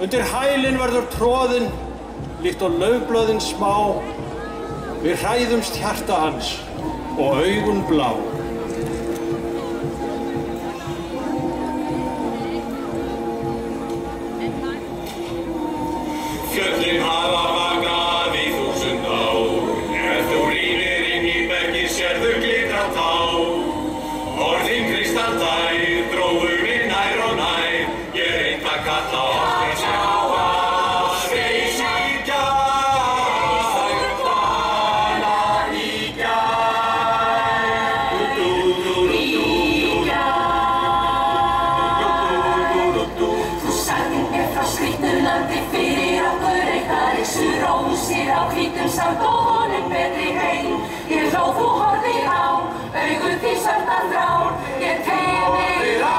Undir hælinn verður troðinn, líkt og laufblöðin smá. Við hræðumst hjarta hans og augun blá. Fjöllin hafa vakað í 1000 ár. Ef þú rýnir inn í bergið sérðu glitra tá. Orðin kristalltær drógu mig nær og nær. Ég reynt að kalla okkur sem samt og honum betri heim. Ég hló, þú horfðir á, augun þín svartar þrár. Ég teygði mig á,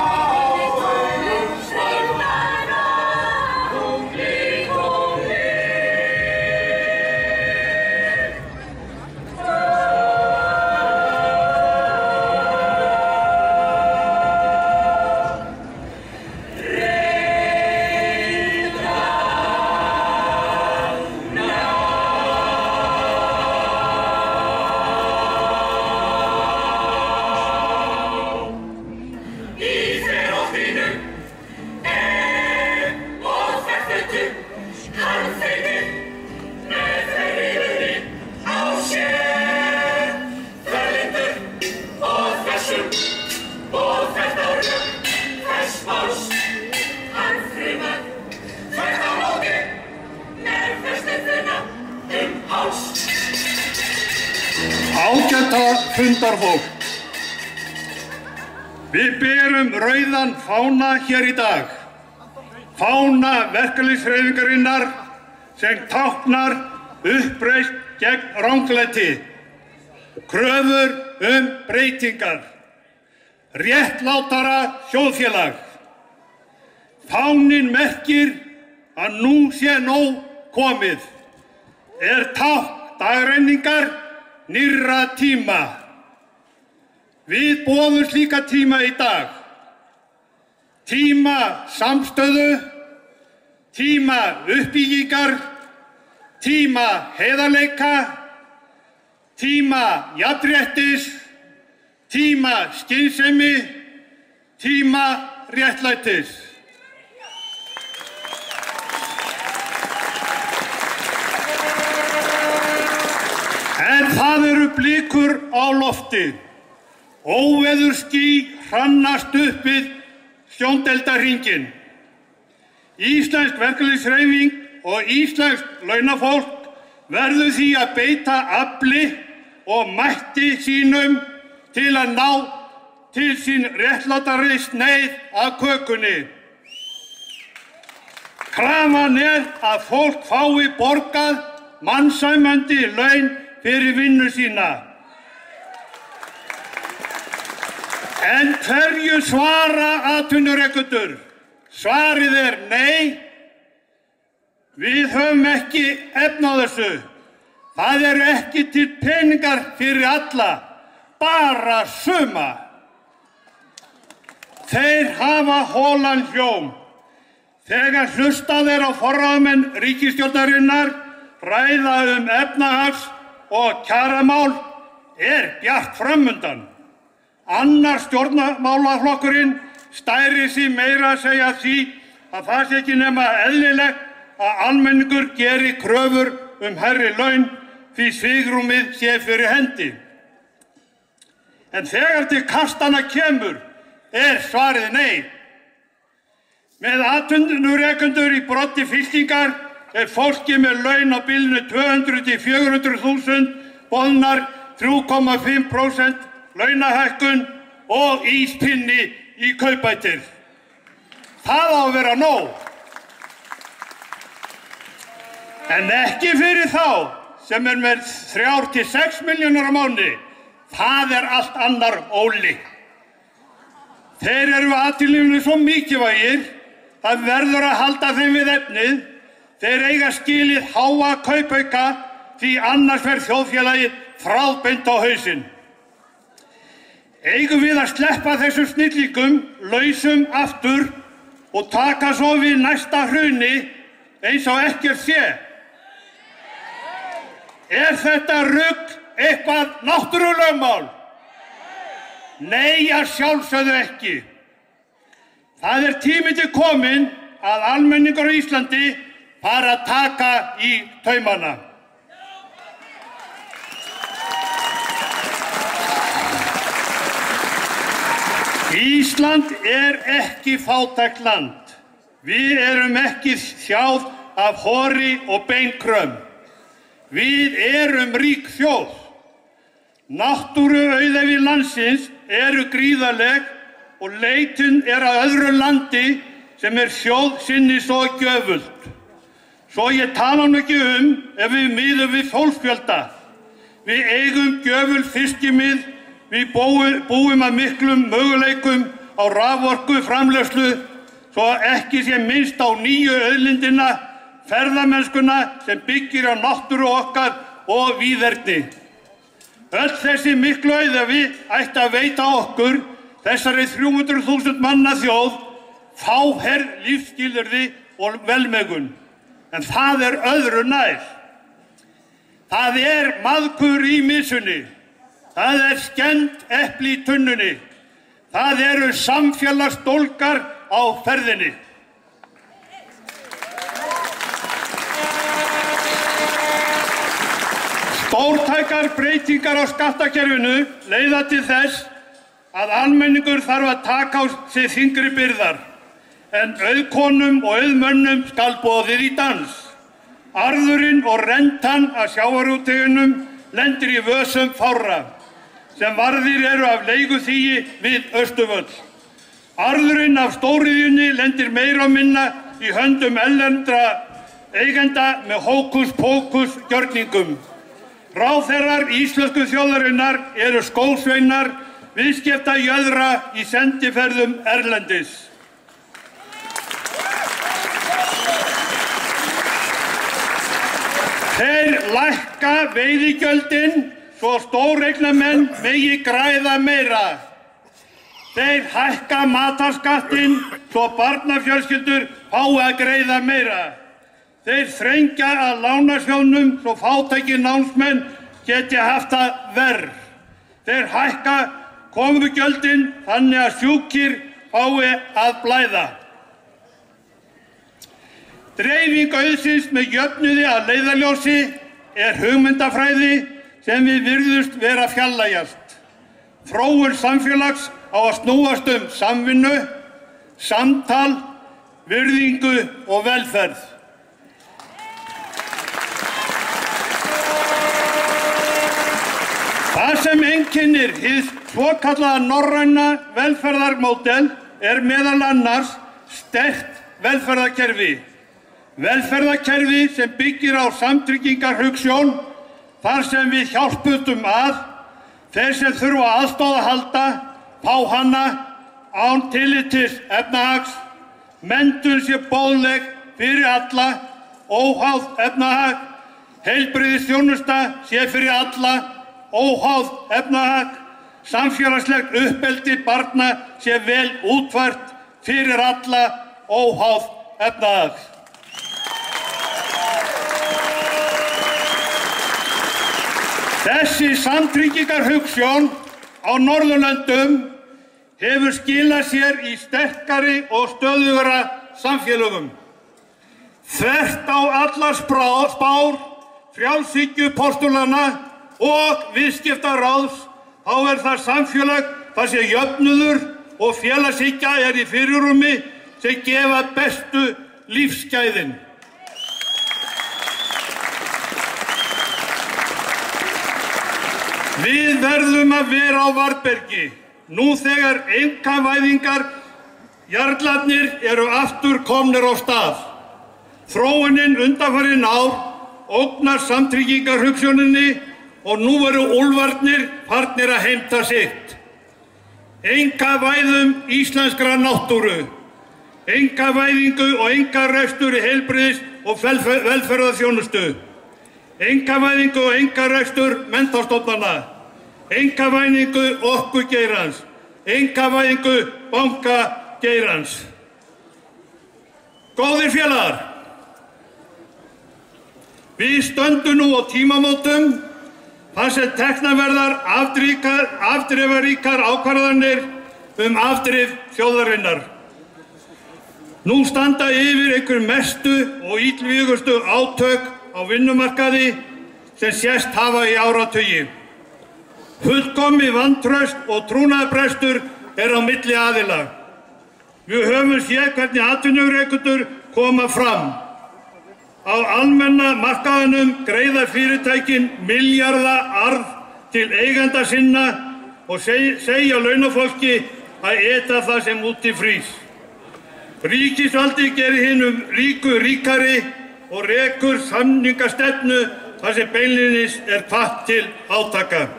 streymdara, tungli, tungli. Ágæta fundarfólk. Við berum rauðan fána hér í dag. Fána verkalýðshreyfingarinnar sem táknar uppreisn gegn ranglæti. Kröfur breytingar. Réttlátara þjóðfélag. Fáninn merkir að nú sé nóg komið. Tákn dagrenningar nýrra tíma. Við boðum slíka tíma í dag. Tíma samstöðu, tíma uppbyggingar, tíma heiðarleika, tíma jafnréttis, tíma skynsemi, tíma réttlætis. En það eru blikur á lofti. Óveðurský hrannast upp við sjóndeildarhringinn. Íslensk verkalýðshreyfing og íslenskt launafólk verður því að beita afli og mætti sínum til að ná til sín réttlátari sneið af kökunni. Krafan að fólk fái borgað mannsæmandi laun fyrir vinnu sína. En hverju svara atvinnurekendur? Svarið nei. Við höfum ekki efni á þessu. Það eru ekki til peningar fyrir alla, bara suma. Þeir hafa holan hljóm. Þegar hlustað á forráðamenn ríkisstjórnarinnar ræða efnahags- og kjaramál bjart framundan. Annar stjórnmálaflokkurinn stærir sig meira að segja því að það sé ekki nema eðlilegt að almenningur geri kröfur hærri laun því svigrúmið sé fyrir hendi. En þegar til kastanna kemur svarið nei. Með atvinnurekendur í broddi fylkingar fólki með laun á bilinu 200 til 400.000 boðnar 3,5% launahækkun og íspinni í kaupbætir. Það á að vera nóg. En ekki fyrir þá sem með 3 til 6 milljónir á mánuði. Það allt annar óli. Þeir eru atvinnulífinu svo mikilvægir, það verður að halda þeim við efnið. Þeir eiga skilið háa kaupauka því annars verður þjóðfélagið þráðbeint á hausinn. Eigum við að sleppa þessum snillingum lausum aftur og taka svo við næsta hruni eins og ekkert sé? Þetta rugl eitthvað náttúrulögmál? Nei, að sjálfsögðu ekki. Það tími til kominn að almenningur á Íslandi fara að taka í taumana. Ísland ekki fátækt land. Við erum ekki þjáð af hori og beinkröm. Við erum rík þjóð. Náttúruauðæfi landsins eru gríðarleg og leitin að öðru landi sem þjóð sinni svo gjöfult. Svo ég tala nú ekki ef við miðum við fólksfjölda. Við eigum gjöful fiskimið, við búum að miklum möguleikum á raforku framleiðslu, svo ekki sé minnst á nýju auðlindina, ferðamennskuna sem byggir á náttúru okkar og víðerni. Öll þessi miklu auðæfi ætti að veita okkur, þessari 300.000 manna þjóð, fáherð lífsskilyrði og velmegun. En það öðru nær. Það maðkur í mysunni. Það skemmt epli í tunnunni. Það eru samfélagsdólgar á ferðinni. Stórtækar breytingar á skattakerfinu leiða til þess að almenningur þarf að taka á sig þyngri byrðar, en auðkonum og auðmönnum skal boðið í dans. Arðurinn og rentan af sjávarútveginum lendir í vösum fárra, sem varðir eru af leiguþýi við Austurvöll. Arðurinn af stóriðjunni lendir meira og minna í höndum erlendra eigenda með hókus-pókus gjörningum. Ráðherrar íslensku þjóðarinnar eru skósveinar, viðskiptajöðra í sendiferðum erlendis. Þeir lækka veiðigjöldin svo stóreignamenn megi græða meira. Þeir hækka matarskattinn svo barnafjölskyldur fái að greiða meira. Þeir þrengja að lánasjóðnum svo fátækir námsmenn geti haft það verr. Þeir hækka komugjöldin þannig að sjúkir fái að blæða. Dreifing auðsins með jöfnuði að leiðarljósi hugmyndafræði sem við virðumst vera fjarlægjast. Þróun samfélags á að snúast samvinnu, samtal, virðingu og velferð. Það sem einkennir hið svokallaða norræna velferðarmódel meðal annars sterkt velferðarkerfi. Velferðarkerfi sem byggir á samtryggingarhugsjón, þar sem við hjálpumst að, þeir sem þurfa á aðstoð að halda, fá hana án tillits efnahags, menntun sé boðleg fyrir alla, óháð efnahag, heilbrigðisþjónusta sé fyrir alla, óháð efnahag, samfélagslegt uppeldi barna sé vel útfært fyrir alla, óháð efnahag. Þessi samtryggingarhugsjón á Norðurlöndum hefur skilað sér í sterkari og stöðugara samfélögum. Þvert á allar spár frjálshyggjupostulana og viðskiptaráðs þá það samfélag þar sem jöfnuður og félagshyggja í fyrirrúmi sem gefa bestu lífsgæðin. Við verðum að vera á varðbergi. nú þegar einkavæðingar jarlarnir eru aftur komnir á stað. Þróunin undanfarin ár ógnar samtryggingarhugsjóninni og nú eru úlfarnir farnir að heimta sitt. Einkavæðum íslenskra náttúru, einkavæðingu og einkarekstur í heilbrigðis- og velferðarþjónustu, einkavæðingu og einkarekstur menntastofnana, einkavæðingu orkugeirans, einkavæðingu bankageirans. Góðir félagar, við stöndum nú á tímamótum þar sem teknar verðar afdrifaríkar ákvarðanir afdrif þjóðarinnar. Nú standa yfir einhver mestu og illvígustu átök á vinnumarkaði sem sést hafa í áratugi. Fullkomið vantraust og trúnaðarbrestur á milli aðila. Við höfum séð hvernig atvinnurekendur koma fram. Á almenna markaðinum greiða fyrirtækin milljarða arð til eigenda sinna og segja launafólki að eta það sem úti frýs. Ríkisvaldið gerir hinum ríku ríkari og rekur samningastefnu þar sem beinlínis hvatt til átaka.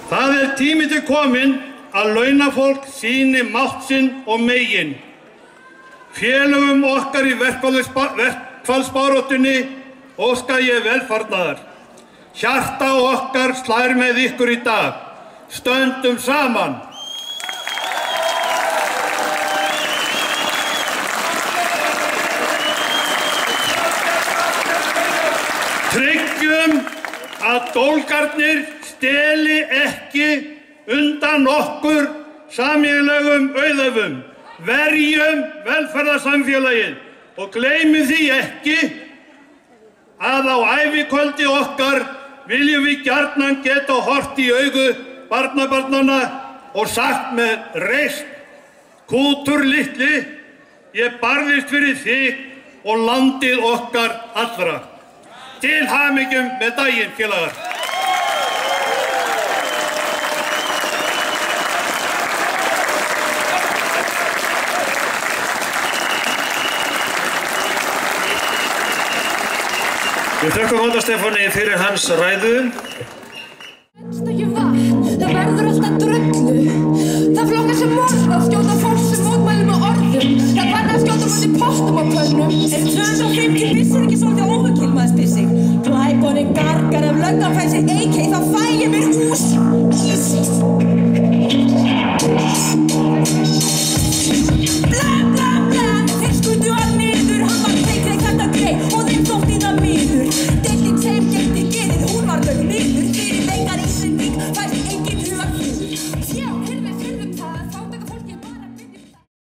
Það tími til kominn að launafólk sýni mátt sinn og megin. Félögum okkar í verkfallsbaráttunni óska ég velfarnaðar. Hjarta okkar slær með ykkur í dag. Stöndum saman. Tryggjum að dólgarnir steli ekki undan okkur sameiginlegum auðæfum. Verjum velferðarsamfélagið og gleymum því ekki að á ævikvöldi okkar viljum við gjarnan geta horft í augu barnabarnanna og sagt með reisn: Kútur litli, ég barðist fyrir þig og landið okkar allra. Til hamingjum með daginn, félagar. Við þökkum Hóta Stefáni fyrir hans ræðu. Það verður alltaf drullu. Það flokkar sem morð að skjóta fólk sem mótmælir með orðum. Það bannar að skjóta mútið postum á pönnum. 250 byssur ekki svolítið óhugkilmaðspissing. Glæborinn gargar af lögganfæsi AK, þá fæ ég mér